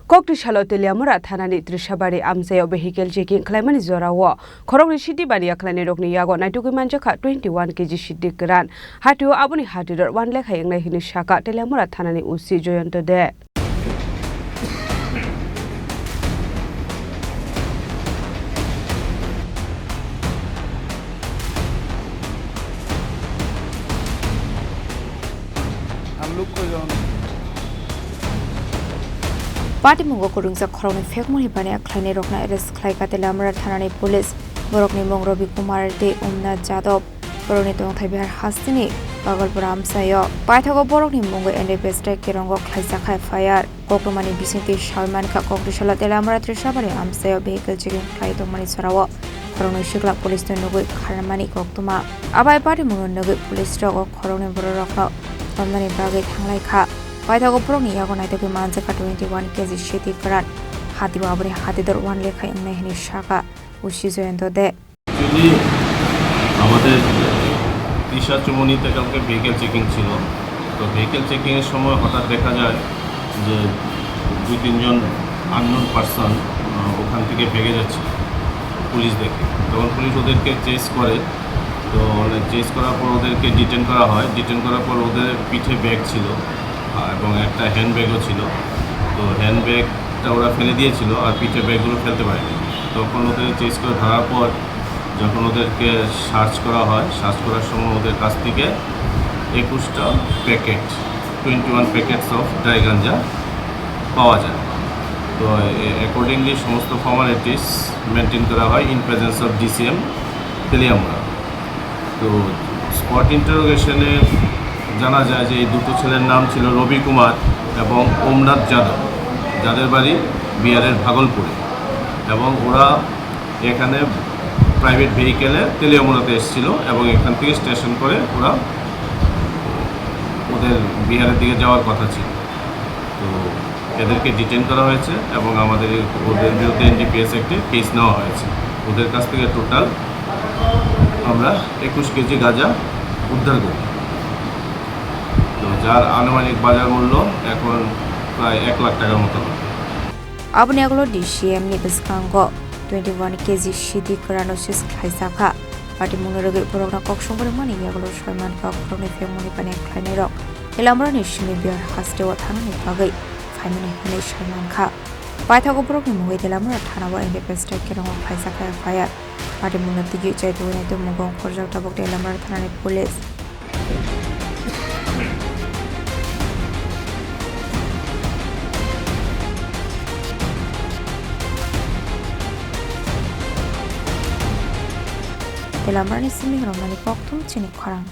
Kokrisalo Teliamura Thanani Trishabari Amsayo vehicle checking Khlaimani Jorao Khoroknwi Siddi Baniya Khlairokni Yago Naitugwi Manjakha 21 kg Siddi Kwran Hatu Abuni Hatidor 1 lakh Yenglai Hini Shaka Teliamura Thanani Usi Joyanto de Party Mungo Kurungsa Khorang Khoroknwi Baniya Khlairokni arrest Khlaika Teliamura Thanani police Khoroknwi Mongrobi Kumar de Jadov Boroni Tongthaibar Hastini Bagalpura Amsayo Paithago Borokni Mungo and Beste Kirongo Khlaisakha fire Khoroknwi Bisinti Khlaimani Kokrisalo Teliamura Trishabari Amsayo vehicle checking Khlairokni Jorao Khoroknwi Shikla police Naitugwi Khlaimani Koktuma Abai Party Mungo Naitugwi police Rogo Khoroknwi Borokno Khlaimani Bagi Thanglai Paithago Borokni Yago Naitugwi Manjakha 21 kg Siddi Kwran Hati Babri Hatidor 1 lakh Yenglai Shaka Ushi Joyanto de Chini আমাদের দিশা চুমনিতে কালকে vehicle checking ছিল তো vehicle checking এর সময় হঠাৎ দেখা যায় যে 2-3 জন আননোন পারসন ওখান থেকে ভেগে যাচ্ছে পুলিশ দেখে তখন পুলিশ ওদেরকে চেস করে তো চেস করার পর ওদেরকে ডিটেইন করা হয় ডিটেইন করার পর ওদের পিঠে ব্যাগ ছিল এবং একটা হ্যান্ড ব্যাগও ছিল তো হ্যান্ড ব্যাগটা ওরা ফেলে দিয়েছিল আর পিঠে ব্যাগগুলো ফেলতে পারেনি তখন ওদের চেস করে ধরার পর যখন ওদেরকে সার্চ করা হয় সার্চ করার সময় ওদের কাছ থেকে 21টা প্যাকেট 21 প্যাকেটস অফ ড্রাই গাঞ্জা পাওয়া যায় তো অ্যাকর্ডিংলি সমস্ত ফর্মালিটিস মেনটেন করা হয় in presence of DCM Teliamura তো স্পট ইন্টারোগেশনে জানা যায় যে এই দুটো ছেলের নাম ছিল রবি কুমার এবং ওমনাথ যাদব যাদের বাড়ি বিহারের ভাগলপুরে এবং ওরা এখানে প্রাইভেট ভেহিকেলে তেলিয়ামুড়াতে এসেছিল এবং এখান থেকে স্টেশন করে ওরা ওদের বিহারের দিকে যাওয়ার কথা ছিল তো এদেরকে ডিটেইন করা হয়েছে এবং আমাদের ওদের বিরুদ্ধে এনডিপিএস অ্যাক্টে কেস নেওয়া হয়েছে ওদের কাছ থেকে টোটাল আমরা 21 কেজি গাঁজা উদ্ধার করি তো যার আনুমানিক বাজার মূল্য এখন প্রায় 1 লাখ টাকার মতো হবে আপনি এগুলো DCM নিবেশকাঙ্গ 21 kg Siddi Kwran Khlaisakha Party Munorogi Borokna Koksongori Mani Yago Shoyman Khoroknwi Family Baniya Khlairok Teliamura Nishini Biar Hastewa Thanani Bagai Khlaimani Hane Shoymankha Paithago Borokni Mungo Teliamura Thanawa and Beste Kirongo Khlaisakha fire Party Munotigi Chaitwini to Mugong Khorjak Tabok Teliamura Thanani police Khlaimani Chini Khoroknwi Chini Khorang